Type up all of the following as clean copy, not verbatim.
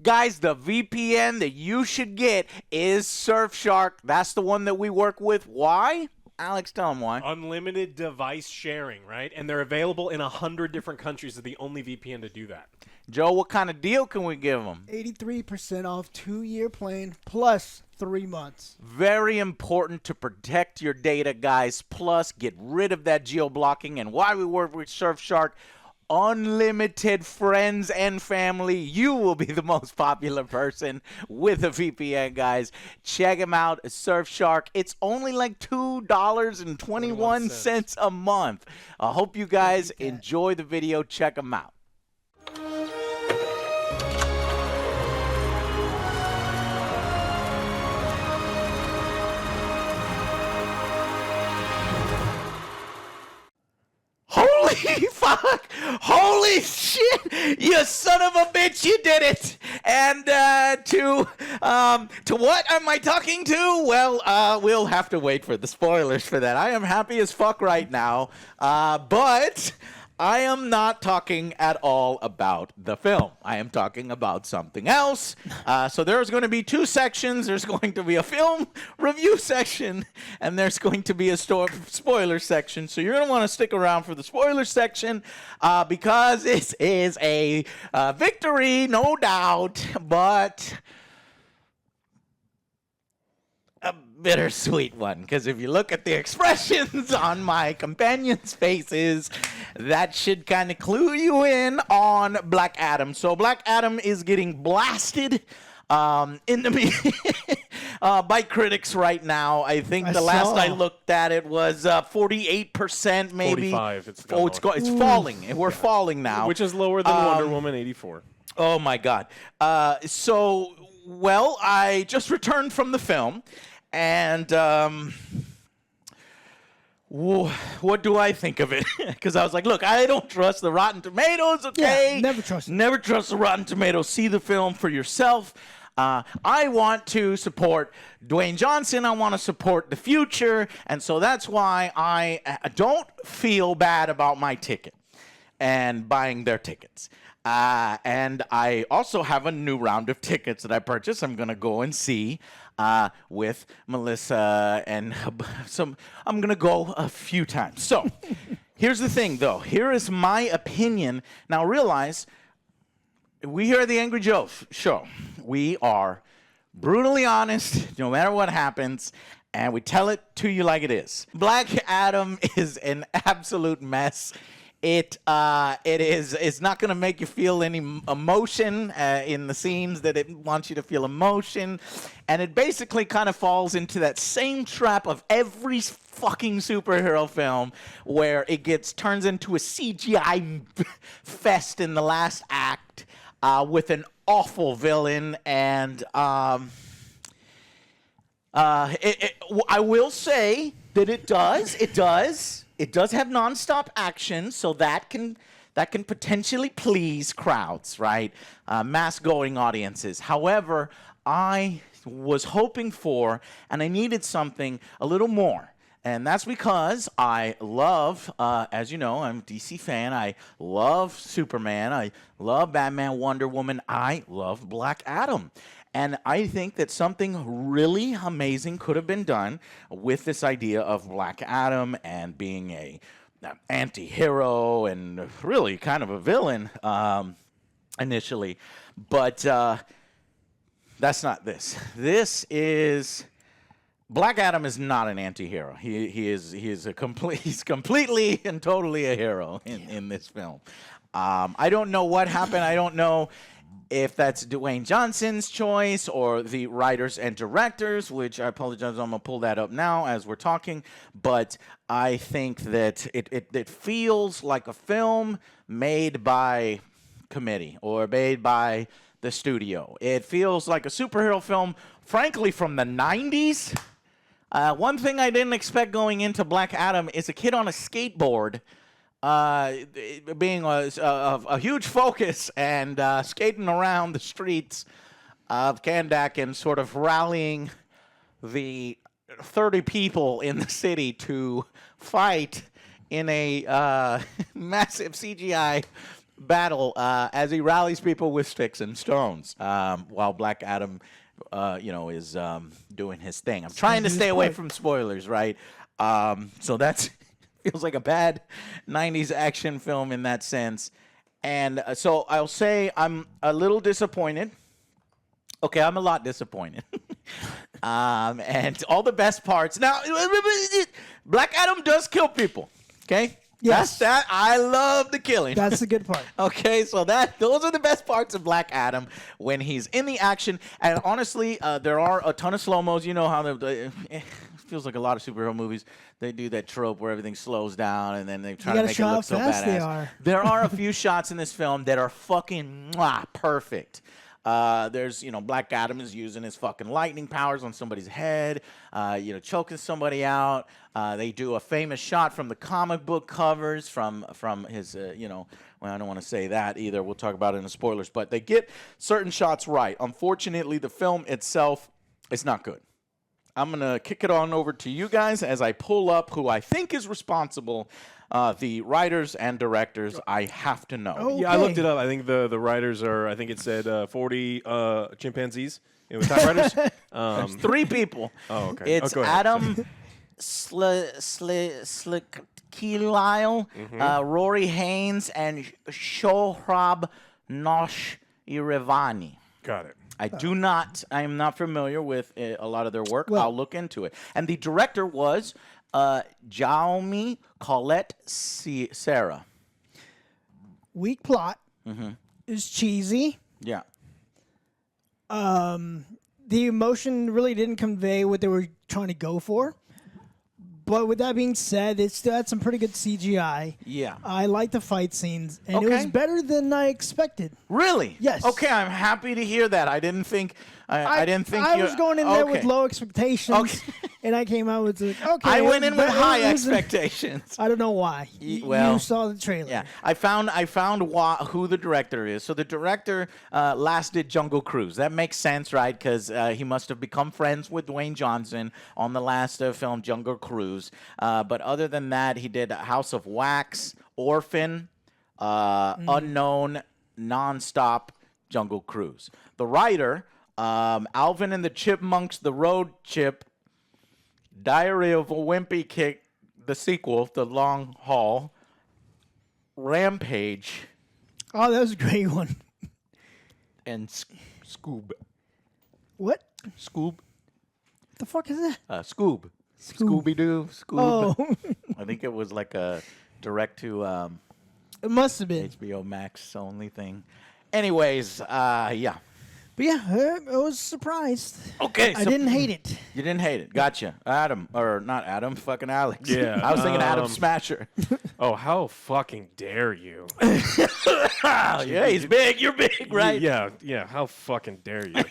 Guys, the VPN that you should get is Surfshark. That's the one that we work with. Why? Alex, tell them why. Unlimited device sharing, right? And they're available in 100 different countries. They're the only VPN to do that. Joe, what kind of deal can we give them? 83% off 2-year plan plus 3 months. Very important to protect your data, guys. Plus, get rid of that geo-blocking. And why we work with Surfshark, unlimited friends and family. You will be the most popular person with a VPN, guys. Check them out, Surfshark. It's only like $2.21 a month. I hope you guys enjoy the video. Check them out. Holy fuck! Holy shit! You son of a bitch! You did it! And to what am I talking to? Well, we'll have to wait for the spoilers for that. I am happy as fuck right now, but I am not talking at all about the film. I am talking about something else. So there's going to be 2 sections. There's going to be a film review section, and there's going to be a spoiler section. So you're going to want to stick around for the spoiler section because this is a victory, no doubt, but a bittersweet one, because if you look at the expressions on my companions' faces, that should kind of clue you in on Black Adam. So Black Adam is getting blasted in the by critics right now. I think the last I looked at it was 48%, maybe. 45. It's falling. We're falling now, which is lower than Wonder Woman 84. Oh my God. Well, I just returned from the film, and what do I think of it? Because I was like, look, I don't trust the Rotten Tomatoes, okay? Yeah, never trust it. Never trust the Rotten Tomatoes. See the film for yourself. I want to support Dwayne Johnson. I want to support the future, and so that's why I don't feel bad about my ticket and buying their tickets. And I also have a new round of tickets that I purchased. I'm going to go and see with Melissa, and I'm going to go a few times. So here's the thing, though. Here is my opinion. Now, realize we here at the AngryJoe show, we are brutally honest no matter what happens, and we tell it to you like it is. Black Adam is an absolute mess. It's not going to make you feel any emotion in the scenes that it wants you to feel emotion. And it basically kind of falls into that same trap of every fucking superhero film where it turns into a CGI fest in the last act with an awful villain. And I will say that it does have nonstop action, so that can potentially please crowds, right? Mass-going audiences. However, I was hoping for, and I needed something a little more. And that's because I love, as you know, I'm a DC fan. I love Superman. I love Batman, Wonder Woman. I love Black Adam. And I think that something really amazing could have been done with this idea of Black Adam and being an anti-hero and really kind of a villain initially. But that's not this. Black Adam is not an anti-hero. He's completely and totally a hero in this film. I don't know what happened. I don't know if that's Dwayne Johnson's choice or the writers and directors, which I apologize, I'm going to pull that up now as we're talking. But I think that it feels like a film made by committee or made by the studio. It feels like a superhero film, frankly, from the 90s. One thing I didn't expect going into Black Adam is a kid on a skateboard being a huge focus and skating around the streets of Kandak and sort of rallying the 30 people in the city to fight in a massive CGI battle as he rallies people with sticks and stones, while Black Adam, is doing his thing. I'm trying to stay away from spoilers, right? So that's feels like a bad '90s action film in that sense. And so I'll say I'm a little disappointed. Okay, I'm a lot disappointed. And all the best parts. Now, Black Adam does kill people. Okay? Yes. That's that. I love the killing. That's the good part. Okay, so those are the best parts of Black Adam when he's in the action. And honestly, there are a ton of slow-mos. You know how it feels like a lot of superhero movies. They do that trope where everything slows down and then they try to make it look so badass. There are a few shots in this film that are fucking perfect. There's, Black Adam is using his fucking lightning powers on somebody's head, choking somebody out. They do a famous shot from the comic book covers from his, well, I don't want to say that either. We'll talk about it in the spoilers. But they get certain shots right. Unfortunately, the film itself is not good. I'm going to kick it on over to you guys as I pull up who I think is responsible. The writers and directors, I have to know. Okay. Yeah, I looked it up. I think the writers are, I think it said 40 chimpanzees. It was typewriters. There's 3 people. Oh, okay. It's go ahead. Adam Slikilile, Rory Haynes, and Shohrab Nosh Irevani. Got it. I am not familiar with a lot of their work. I'll look into it. And the director was Jaume Colette Serra. Weak plot. Is cheesy. Yeah. The emotion really didn't convey what they were trying to go for. But with that being said, it still had some pretty good CGI. Yeah. I like the fight scenes, and it was better than I expected. Really? Yes. Okay, I'm happy to hear that. I didn't think. I didn't think. I was going in there with low expectations, Okay. and I came out with okay. I went in with high it was- expectations. I don't know why. Well, you saw the trailer. Yeah, I found who the director is. So the director last did Jungle Cruise. That makes sense, right? Because he must have become friends with Dwayne Johnson on the last film, Jungle Cruise. But other than that, he did House of Wax, Orphan, Unknown, Nonstop, Jungle Cruise. The writer, Alvin and the Chipmunks, The Road Chip, Diary of a Wimpy Kid, the sequel, The Long Haul, Rampage, Oh, that was a great one. and Scoob. What? Scoob? The fuck is that? Scoob. Scooby-Doo. Scoob. Oh, I think it was like a direct to it must have been. HBO Max only thing. Anyways, yeah. But yeah, I was surprised. Okay. I didn't hate it. You didn't hate it. Gotcha. Adam. Or not Adam, fucking Alex. Yeah, I was thinking Adam Smasher. Oh, how fucking dare you? Yeah, he's big. You're big, right? Yeah. How fucking dare you?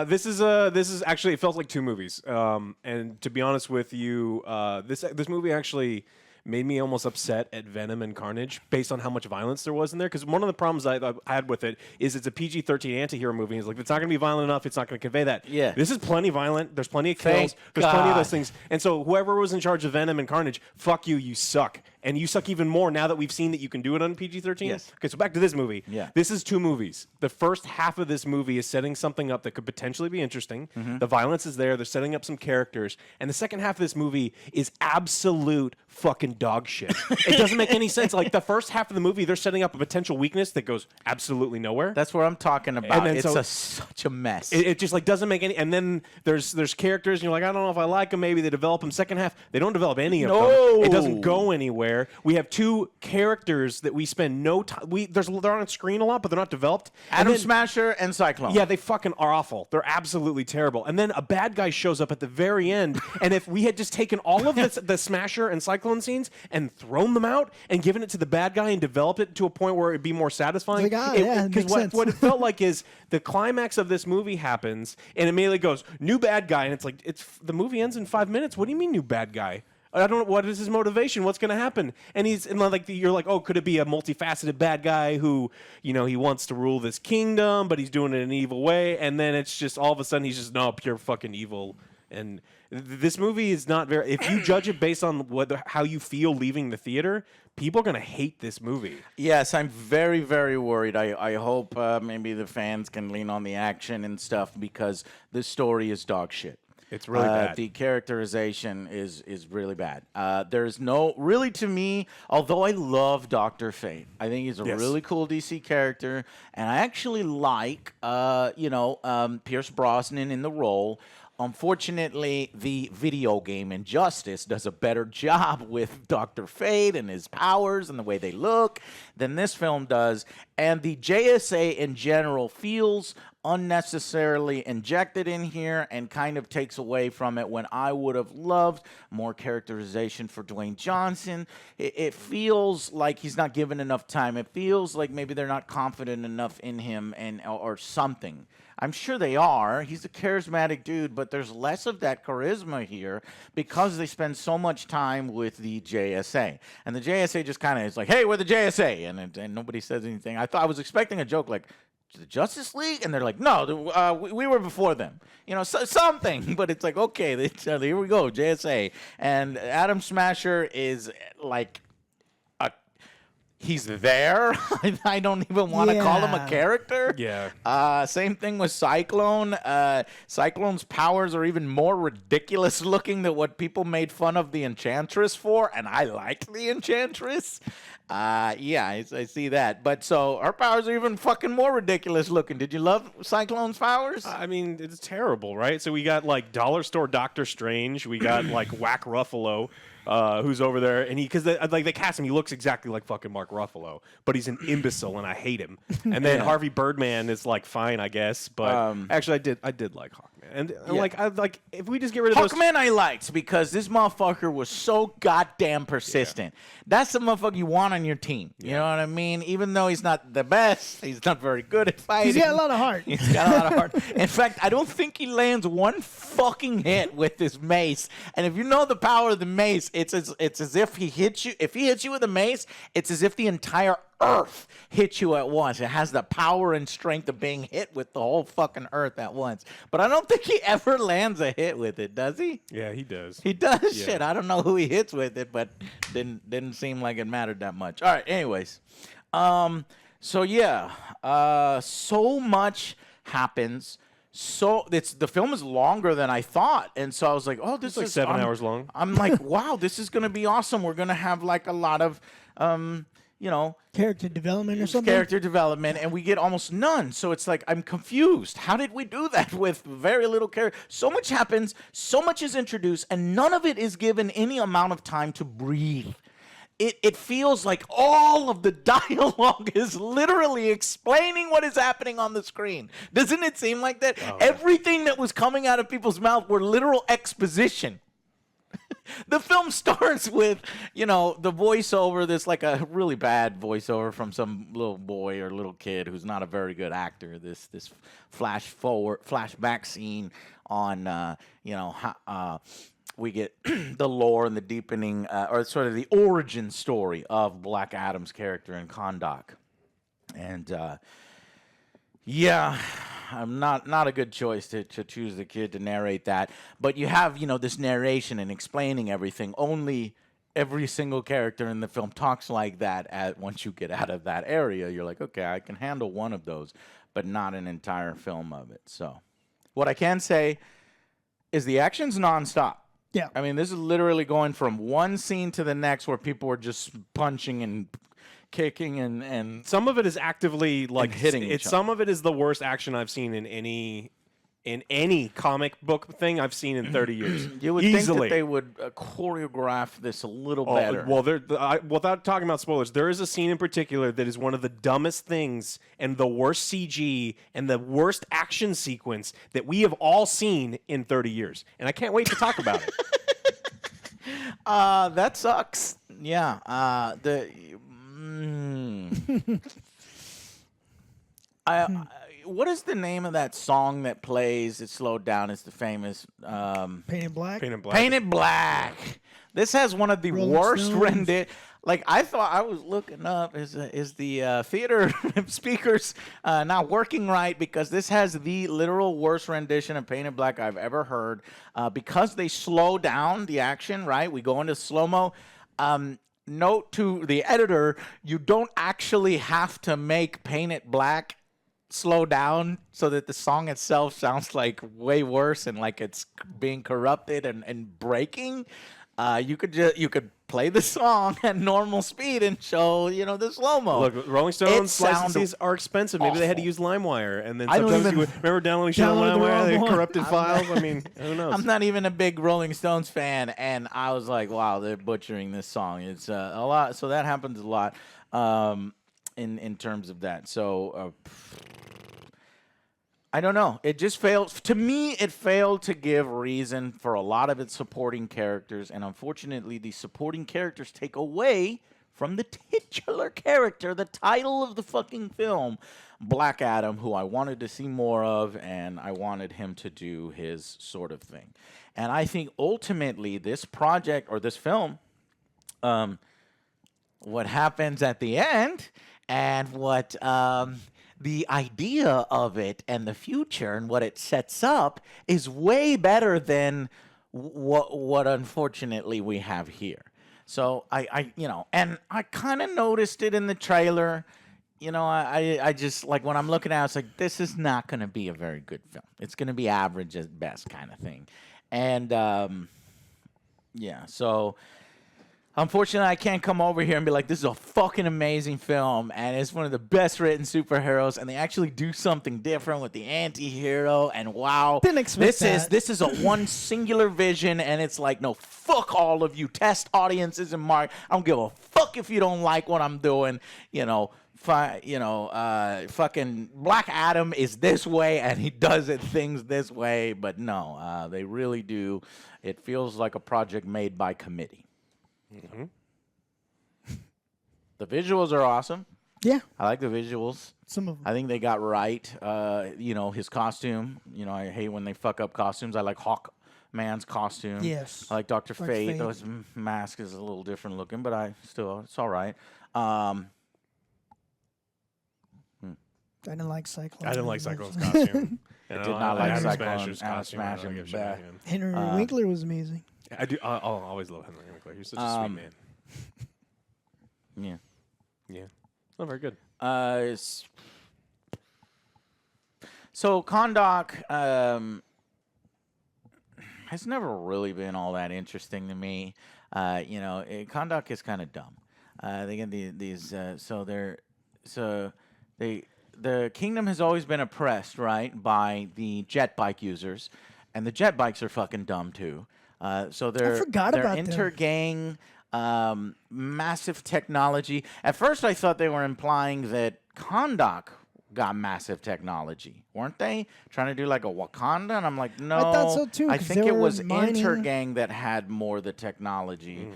This is actually, it felt like 2 movies. And to be honest with you, this movie actually made me almost upset at Venom and Carnage based on how much violence there was in there. Because one of the problems I had with it is it's a PG-13 anti-hero movie. It's like, it's not going to be violent enough. It's not going to convey that. Yeah. This is plenty violent. There's plenty of kills. Thank There's plenty of God. those things. And so whoever was in charge of Venom and Carnage, fuck you, you suck. And you suck even more now that we've seen that you can do it on PG-13. Yes. Okay, so back to this movie. Yeah. This is 2 movies. The first half of this movie is setting something up that could potentially be interesting. The violence is there. They're setting up some characters. And the second half of this movie is absolute fucking dog shit. It doesn't make any sense. Like, the first half of the movie, they're setting up a potential weakness that goes absolutely nowhere. That's what I'm talking about. And then It's such a mess. It just like doesn't make any. And then there's characters, and you're like, I don't know if I like them. Maybe they develop them. Second half, they don't develop any of them. It doesn't go anywhere. We have 2 characters that we spend no time. They're on screen a lot, but they're not developed. Adam Smasher and Cyclone. Yeah, they fucking are awful. They're absolutely terrible. And then a bad guy shows up at the very end. And if we had just taken all of the Smasher and Cyclone scenes and thrown them out and given it to the bad guy and developed it to a point where it'd be more satisfying. It's like, it makes sense. What it felt like is the climax of this movie happens and immediately goes, new bad guy. And it's like, the movie ends in 5 minutes. What do you mean, new bad guy? I don't know, what is his motivation? What's going to happen? And you're like, oh, could it be a multifaceted bad guy who, he wants to rule this kingdom, but he's doing it in an evil way? And then it's just all of a sudden he's just pure fucking evil And this movie is not very. If you judge it based on how you feel leaving the theater, people are gonna hate this movie. Yes, I'm very, very worried. I hope maybe the fans can lean on the action and stuff because this story is dog shit. It's really bad. The characterization is really bad. There's no really to me. Although I love Dr. Fate, I think he's a really cool DC character, and I actually like Pierce Brosnan in the role. Unfortunately, the video game Injustice does a better job with Dr. Fate and his powers and the way they look than this film does. And the JSA in general feels unnecessarily injected in here and kind of takes away from it when I would have loved more characterization for Dwayne Johnson. It feels like he's not given enough time. It feels like maybe they're not confident enough in him or something. I'm sure they are. He's a charismatic dude, but there's less of that charisma here because they spend so much time with the JSA. And the JSA just kind of is like, hey, we're the JSA. And nobody says anything. I was expecting a joke like, the Justice League? And they're like, no, we were before them. Something. But it's like, okay, here we go, JSA. And Adam Smasher is like, he's there. I don't even want to call him a character. Yeah. Same thing with Cyclone. Cyclone's powers are even more ridiculous looking than what people made fun of the Enchantress for, and I liked the Enchantress. I see that. But so her powers are even fucking more ridiculous looking. Did you love Cyclone's powers? I mean, it's terrible, right? So we got like Dollar Store Doctor Strange. We got like Whack Ruffalo. Who's over there, and because they cast him, he looks exactly like fucking Mark Ruffalo, but he's an imbecile, and I hate him. And then Harvey Birdman is like fine, I guess, but actually, I did like Hawkman, and like if we just get rid of Hawkman, I liked because this motherfucker was so goddamn persistent. That's the motherfucker you want on your team. You know what I mean? Even though he's not the best, he's not very good at fighting. He's got a lot of heart. He's got a lot of heart. In fact, I don't think he lands one fucking hit with his mace. And if you know the power of the mace, it's as if he hits you. If he hits you with a mace, it's as if the entire earth hits you at once. It has the power and strength of being hit with the whole fucking earth at once. But I don't think he ever lands a hit with it, does he? Yeah, he does. He does? Yeah. Shit, I don't know who he hits with it, but didn't seem like it mattered that much. All right, anyways. So much happens. So the film is longer than I thought, and so I was like, "Oh, this is like 7 hours long." I'm like, "Wow, this is gonna be awesome. We're gonna have like a lot of, character development or something. Character development, and we get almost none. So it's like I'm confused. How did we do that with very little character? So much happens, so much is introduced, and none of it is given any amount of time to breathe." It feels like all of the dialogue is literally explaining what is happening on the screen. Doesn't it seem like that? Oh. Everything that was coming out of people's mouth were literal exposition. The film starts with, the voiceover, this like a really bad voiceover from some little boy or little kid who's not a very good actor. This flashback scene on, we get the lore and the deepening, or sort of the origin story of Black Adam's character in Kahndaq. And, I'm not a good choice to choose the kid to narrate that. But you have, this narration and explaining everything. Only every single character in the film talks like that once you get out of that area. You're like, okay, I can handle one of those, but not an entire film of it. So what I can say is the action's nonstop. Yeah. I mean, this is literally going from one scene to the next where people are just punching and kicking and some of it is actively like hitting each other. Some of it is the worst action I've seen in any comic book thing I've seen in 30 years. You would think that they would choreograph this a little better. Well, without talking about spoilers, there is a scene in particular that is one of the dumbest things and the worst CG and the worst action sequence that we have all seen in 30 years. And I can't wait to talk about it. That sucks. Yeah. What is the name of that song that plays? It slowed down. It's the famous Painted Black. Painted Black. Painted Black. This has one of the worst renditions. Like I thought, I was looking up, is the theater speakers not working right? Because this has the literal worst rendition of Painted Black I've ever heard. Because they slow down the action, right? We go into slow-mo. Note to the editor, you don't actually have to make Painted Black slow down so that the song itself sounds like way worse and like it's being corrupted and breaking. You could play the song at normal speed and show the slow mo. Look, Rolling Stones licenses are expensive. Maybe they had to use LimeWire, and then sometimes you would remember downloading shit on LimeWire, the corrupted files. I mean, who knows? I'm not even a big Rolling Stones fan, and I was like, wow, they're butchering this song. It's a lot. So that happens a lot in terms of that. So. I don't know. It just failed. To me, it failed to give reason for a lot of its supporting characters. And unfortunately, the supporting characters take away from the titular character, the title of the fucking film, Black Adam, who I wanted to see more of, and I wanted him to do his sort of thing. And I think ultimately this project or this film, what happens at the end and what... the idea of it and the future and what it sets up is way better than what unfortunately we have here. So and I kind of noticed it in the trailer. I just like when I'm looking at it, it's like this is not going to be a very good film. It's going to be average at best kind of thing. And so unfortunately, I can't come over here and be like, this is a fucking amazing film, and it's one of the best written superheroes, and they actually do something different with the anti-hero, and wow. Didn't expect that. This is a one singular vision, and it's like, no, fuck all of you test audiences and mark. I don't give a fuck if you don't like what I'm doing, fucking Black Adam is this way, and he does things this way, but no, they really do. It feels like a project made by committee. Mm-hmm. The visuals are awesome. Yeah. I like the visuals. Some of them. I think they got right. His costume. I hate when they fuck up costumes. I like Hawkman's costume. Yes. I like Dr. Fate. His mask is a little different looking, but it's all right. I didn't like Cyclone. I didn't like Cyclone's costume. I did not like Adam Cyclone. Smasher's Adam costume. Smasher. Henry Winkler was amazing. I do. I'll always love Henry Winkler. He's such a sweet man. Yeah. Yeah. It's not very good. So Kahndaq has never really been all that interesting to me. Kahndaq is kind of dumb. They get the kingdom has always been oppressed, right, by the jet bike users, and the jet bikes are fucking dumb too. So they're inter-gang, massive technology. At first, I thought they were implying that Kahndaq got massive technology, weren't they? Trying to do like a Wakanda, and I'm like, no. I thought so too. I think it was Intergang that had more of the technology,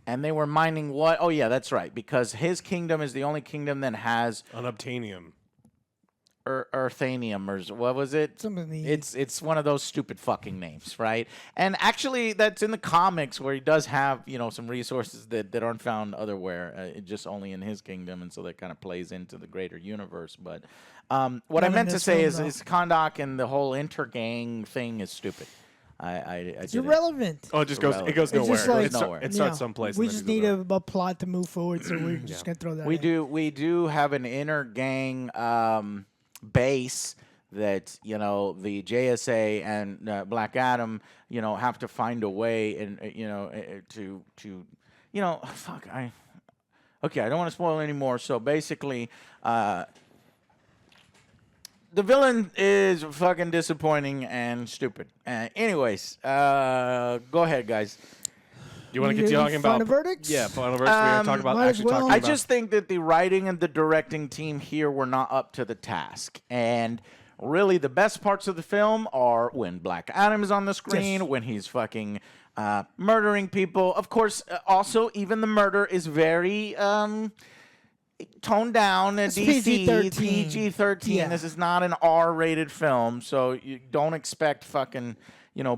and they were mining what? Oh yeah, that's right. Because his kingdom is the only kingdom that has unobtainium. Earthanium, or what was it? It's one of those stupid fucking names, right? And actually, that's in the comics where he does have some resources that aren't found otherwhere, just only in his kingdom, and so that kind of plays into the greater universe. But what I meant to say is Kahndaq and the whole intergang thing is stupid. It's irrelevant. Oh, it just goes. It goes nowhere. It's just like, it starts someplace. We just need a plot to move forward, so we're just gonna throw that. We do have an intergang base that the JSA and Black Adam have to find a way and to fuck I don't want to spoil anymore. So basically the villain is fucking disappointing and stupid. Anyways, go ahead, guys. You want to get talking about final verdicts? Yeah, final verdicts. We're going to talk about. I just think that the writing and the directing team here were not up to the task. And really, the best parts of the film are when Black Adam is on the screen, when he's fucking murdering people. Of course, also even the murder is very toned down and It's DC, PG-13. PG-13. Yeah. This is not an R-rated film, so you don't expect fucking,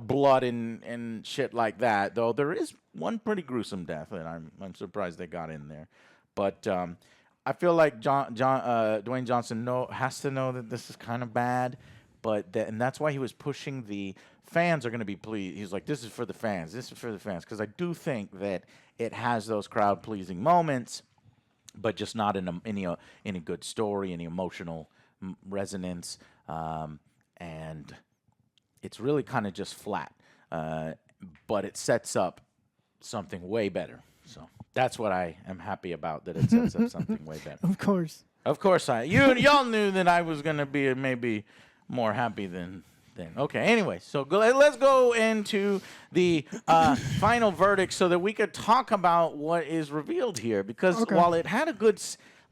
blood and shit like that. Though there is one pretty gruesome death, and I'm surprised they got in there. But I feel like Dwayne Johnson has to know that this is kind of bad, and that's why he was pushing the fans are going to be pleased. He's like, this is for the fans. This is for the fans, because I do think that it has those crowd-pleasing moments, but just not in any good story, any emotional resonance, and it's really kind of just flat. But it sets up something way better. So that's what I am happy about, that it sets up something way better. Of course. Of course, y'all knew that I was gonna be maybe more happy than. Okay, anyway, so let's go into the final verdict so that we could talk about what is revealed here. Because while it had a good,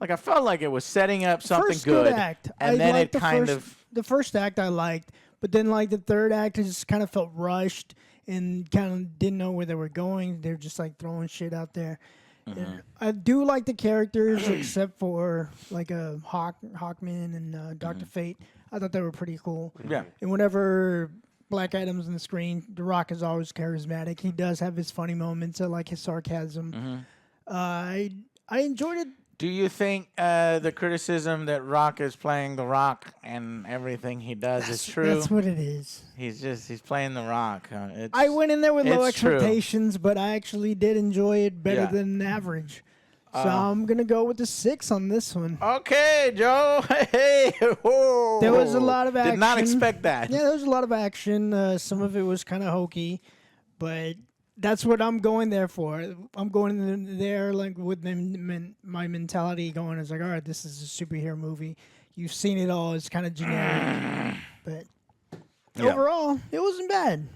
I felt like it was setting up something First good, act. and then it kind of. The first act I liked, but then the third act just kind of felt rushed and kind of didn't know where they were going. They're just throwing shit out there. And I do like the characters, except for Hawkman and Dr. Fate. I thought they were pretty cool. Yeah. And whenever Black Adam's on the screen, The Rock is always charismatic. He does have his funny moments. I like his sarcasm. I enjoyed it. Do you think the criticism that Rock is playing The Rock and everything he does is true? That's what it is. He's playing The Rock. I went in there with low it's true. expectations, but I actually did enjoy it better than average. So I'm going to go with the 6 on this one. Okay, Joe. Hey, whoa. There was a lot of action. Did not expect that. Yeah, there was a lot of action. Some of it was kind of hokey, but that's what I'm going there for. I'm going in there with my mentality going as all right, this is a superhero movie. You've seen it all. It's kind of generic, but overall, it wasn't bad.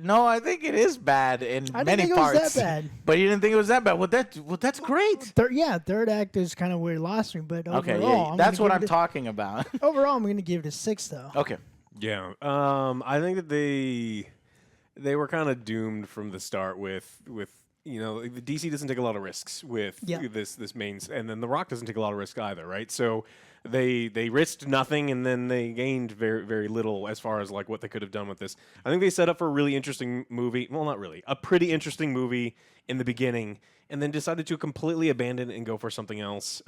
No, I think it is bad in I didn't many think parts. it was that bad. But you didn't think it was that bad. Well, that's great. Third act is kind of where it lost me, but overall, Okay, yeah, that's what I'm talking about. Overall, I'm going to give it a 6, though. Okay. Yeah. I think that they were kind of doomed from the start with the DC doesn't take a lot of risks with this main, and then The Rock doesn't take a lot of risk either, right? So they risked nothing, and then they gained very, very little as far as what they could have done with this. I think they set up for a really interesting movie. Well, not really. A pretty interesting movie in the beginning, and then decided to completely abandon it and go for something else.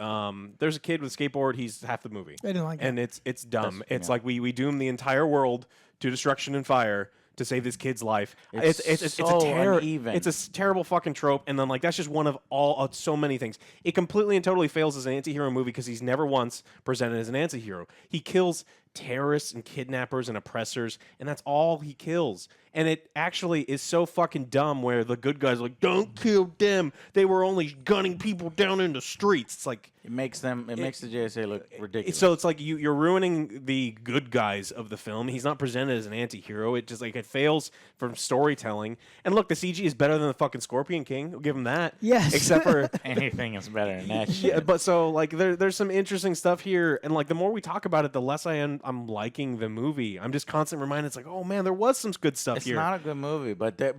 There's a kid with a skateboard. He's half the movie. I didn't like it. And it's dumb. It's like we doom the entire world to destruction and fire to save this kid's life. It's so a uneven. It's a terrible fucking trope, and then that's just one of so many things. It completely and totally fails as an anti-hero movie because he's never once presented as an anti-hero. He kills terrorists and kidnappers and oppressors, and that's all he kills. And it actually is so fucking dumb where the good guys are like, don't kill them. They were only gunning people down in the streets. It's like It makes the JSA look ridiculous. so it's like you're ruining the good guys of the film. He's not presented as an anti-hero. It just it fails from storytelling. And look, the CG is better than the fucking Scorpion King. We'll give him that. Yes. Except for Anything is better than that shit. yeah, but so there's some interesting stuff here, and the more we talk about it, the less I'm liking the movie. I'm just constantly reminded, it's oh man, there was some good stuff It's here. not a good movie, but there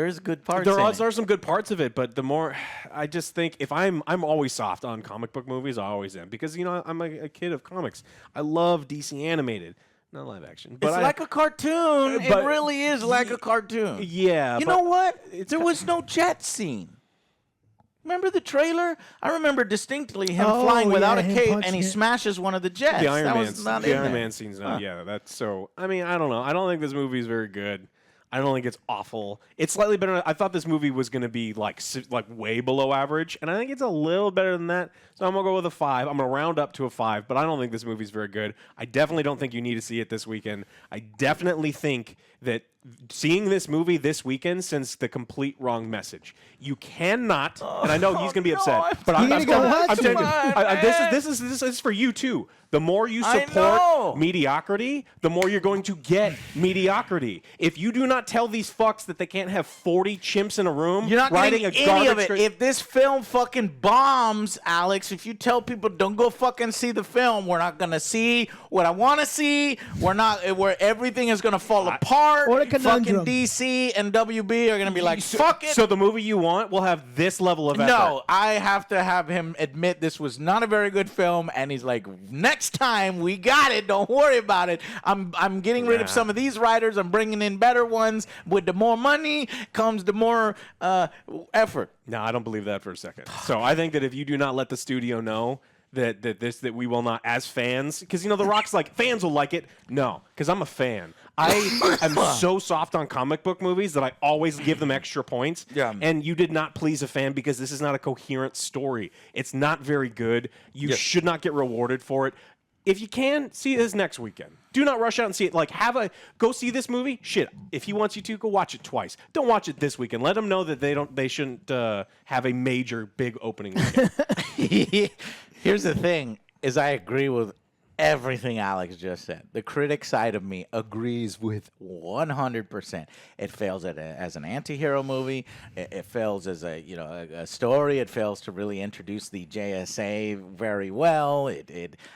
is good parts. There in it. are some good parts of it, but the more I just think if I'm always soft on comic book movies, I always am because I'm a kid of comics. I love DC animated, not live action. But It's like a cartoon. It but- really is like a cartoon. Yeah, You but know what? There was no jet scene. Remember the trailer? I remember distinctly him flying without a him cape, punching and he it. scenes one of the jets. the Iron that Man, was not the in Iron there. Man scene's not. Yeah, that's so. I mean, I don't know. I don't think this movie is very good. I don't think it's awful. It's slightly better. I thought this movie was going to be like way below average, and I think it's a little better than that. So I'm gonna go with a 5. I'm gonna round up to a 5, but I don't think this movie's very good. I definitely don't think you need to see it this weekend. I definitely think that seeing this movie this weekend sends the complete wrong message. You cannot, and I know he's gonna be upset, but I'm gonna go watch I'm telling it? you, this is for you too. The more you I know. support mediocrity, the more you're going to get mediocrity. If you do not tell these fucks that they can't have 40 chimps in a room You're not riding getting a any of garbage it. train- If this film fucking bombs, Alex, if you tell people don't go fucking see the film, we're not gonna see what I want to see. We're not. Where everything is gonna fall apart. Or they could conundrum. fucking DC and WB are gonna be like, fuck it. So the movie you want will have this level of effort. No, I have to have him admit this was not a very good film, and he's like, next time we got it. Don't worry about it. I'm getting rid of some of these writers. I'm bringing in better ones. With the more money comes the more effort. No, I don't believe that for a second. So I think that if you do not let the studio know that we will not, as fans, because The Rock's like, fans will like it. No, because I'm a fan. I am so soft on comic book movies that I always give them extra points. Yeah. And you did not please a fan because this is not a coherent story. It's not very good. You should not get rewarded for it. If you can, see this next weekend. Do not rush out and see it. Like, go see this movie. Shit, if he wants you to, go watch it twice. Don't watch it this weekend. Let them know that they shouldn't have a major big opening weekend. Here's the thing: is I agree with everything Alex just said. The critic side of me agrees with 100%. It fails as an anti-hero movie. It fails as a story. It fails to really introduce the JSA very well.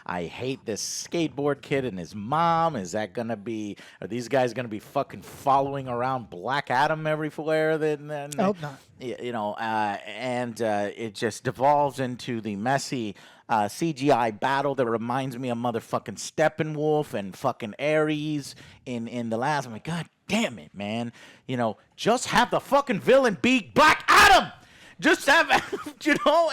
I hate this skateboard kid and his mom. Are these guys gonna be fucking following around Black Adam everywhere? I hope not. It just devolves into the messy CGI battle that reminds me of motherfucking Steppenwolf and fucking Ares in the last. I'm like, God damn it, man. Just have the fucking villain be Black Adam. Just have,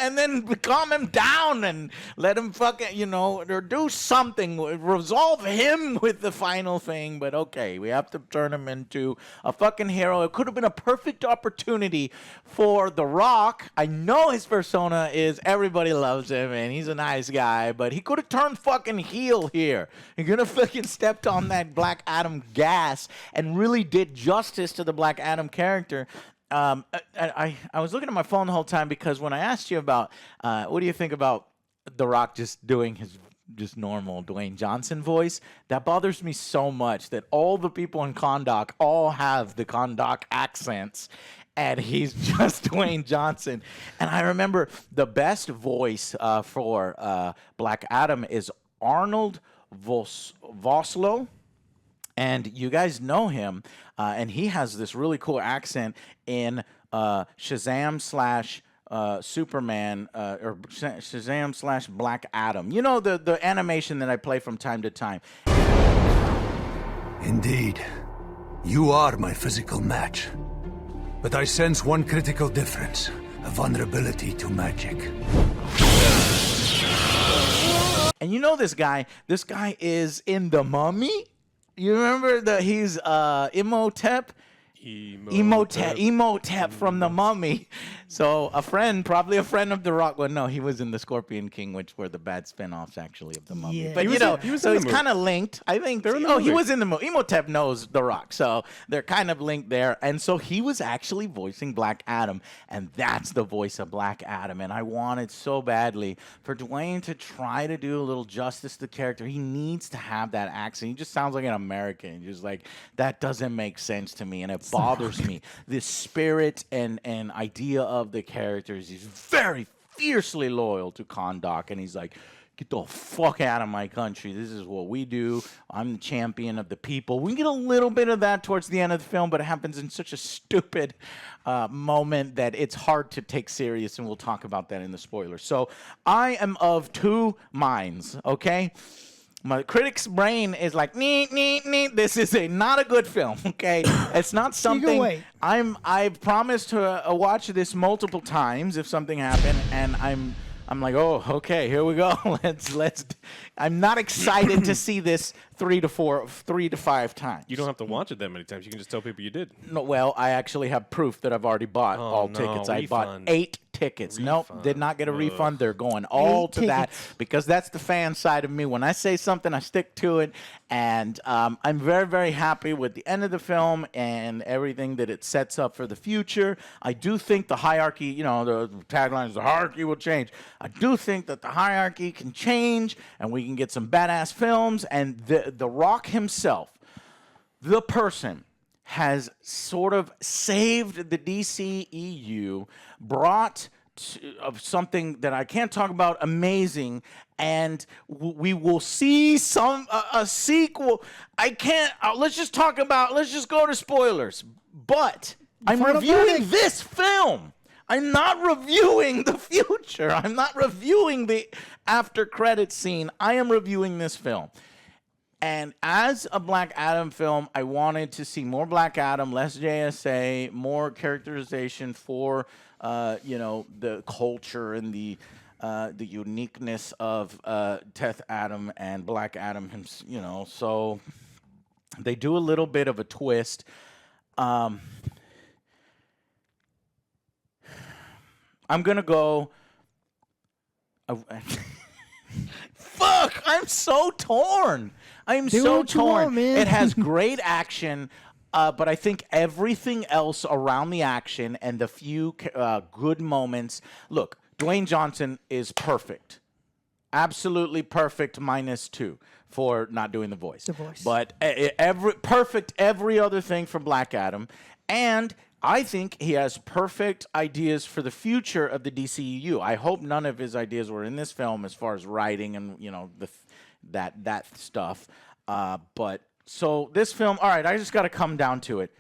and then calm him down and let him fucking, or do something. Resolve him with the final thing. But okay, we have to turn him into a fucking hero. It could have been a perfect opportunity for The Rock. I know his persona is everybody loves him and he's a nice guy, but he could have turned fucking heel here. He could have fucking stepped on that Black Adam gas and really did justice to the Black Adam character. I was looking at my phone the whole time because when I asked you about what do you think about The Rock just doing his just normal Dwayne Johnson voice, that bothers me so much that all the people in Kahndaq all have the Kahndaq accents and he's just Dwayne Johnson. And I remember the best voice for Black Adam is Arnold Vosloo. And you guys know him, and he has this really cool accent in Shazam / Superman, or Shazam / Black Adam. The animation that I play from time to time. Indeed, you are my physical match. But I sense one critical difference, a vulnerability to magic. And this guy is in The Mummy. You remember that he's Imhotep? Imhotep from The Mummy. So probably a friend of The Rock. Well, no, he was in The Scorpion King, which were the bad spinoffs actually of The Mummy. Yeah. But he's kind of linked. I think. He was in the movie. Imhotep knows The Rock, so they're kind of linked there. And so he was actually voicing Black Adam, and that's the voice of Black Adam. And I wanted so badly for Dwayne to try to do a little justice to the character. He needs to have that accent. He just sounds like an American. Just like that doesn't make sense to me, and it bothers me. The spirit and idea of the characters. He's very fiercely loyal to Kahndaq, and he's like, get the fuck out of my country. This is what we do. I'm the champion of the people. We get a little bit of that towards the end of the film, but it happens in such a stupid moment that it's hard to take serious, and we'll talk about that in the spoilers. So I am of two minds, okay? My critic's brain is like, this is not a good film, okay? It's not something. I promised to watch this multiple times if something happened, and I'm like, oh, okay, here we go. Let's. I'm not excited to see this 3 to 5 times. You don't have to watch it that many times. You can just tell people you did. No, well, I actually have proof that I've already bought all tickets. I bought 8 tickets. Nope, did not get a refund. They're going all to that because that's the fan side of me. When I say something, I stick to it. And I'm very, very happy with the end of the film and everything that it sets up for the future. I do think the hierarchy, the tagline is the hierarchy will change. I do think that the hierarchy can change and we can get some badass films. And the Rock himself, the person, has sort of saved the DCEU, brought of something that I can't talk about, amazing, and we will see a sequel. I can't. Let's just go to spoilers. But I'm reviewing this film. I'm not reviewing the future. I'm not reviewing the after credits scene. I am reviewing this film. And as a Black Adam film, I wanted to see more Black Adam, less JSA, more characterization for, the culture and the uniqueness of Teth Adam and Black Adam. So they do a little bit of a twist. I'm gonna go. Fuck! I'm so torn. I'm so torn. Man. It has great action, but I think everything else around the action and the few good moments. Look, Dwayne Johnson is perfect, absolutely perfect. -2 for not doing the voice. But every other thing for Black Adam, and I think he has perfect ideas for the future of the DCEU. I hope none of his ideas were in this film as far as writing and that stuff. But so this film, all right, I just got to come down to it.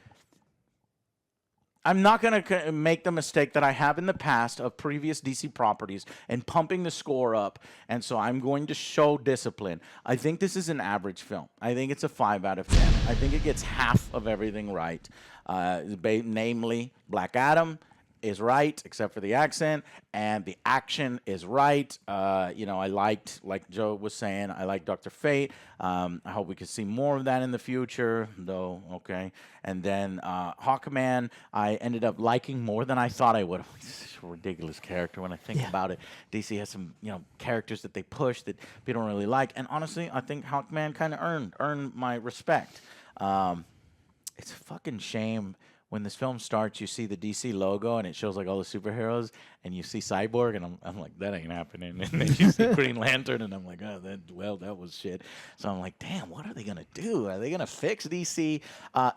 I'm not going to make the mistake that I have in the past of previous DC properties and pumping the score up, and so I'm going to show discipline. I think this is an average film. I think it's a 5 out of 10. I think it gets half of everything right, namely Black Adam is right, except for the accent, and the action is right. I liked, like Joe was saying, I like Dr. Fate. I hope we can see more of that in the future, though, okay. And then Hawkman, I ended up liking more than I thought I would. Such a ridiculous character when I think about it. DC has some, characters that they push that people don't really like, and honestly, I think Hawkman kind of earned my respect. It's a fucking shame. When this film starts, you see the DC logo, and it shows like all the superheroes, and you see Cyborg, and I'm like, that ain't happening. And then you see Green Lantern, and I'm like, oh, that was shit. So I'm like, damn, what are they gonna do? Are they gonna fix DC?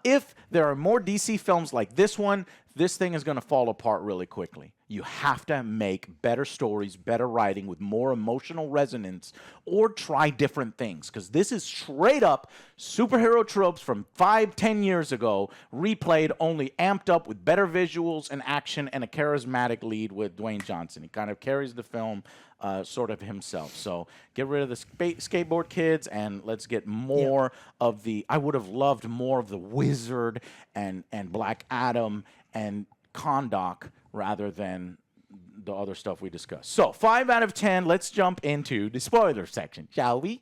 If there are more DC films like this one, this thing is gonna fall apart really quickly. You have to make better stories, better writing with more emotional resonance, or try different things. Because this is straight up superhero tropes from 5-10 years ago, replayed, only amped up with better visuals and action and a charismatic lead with Dwayne Johnson. He kind of carries the film sort of himself. So get rid of the skateboard kids and let's get more of the... I would have loved more of the Wizard and Black Adam and Kahndaq rather than the other stuff we discussed. So 5 out of 10. Let's jump into the spoiler section, shall we?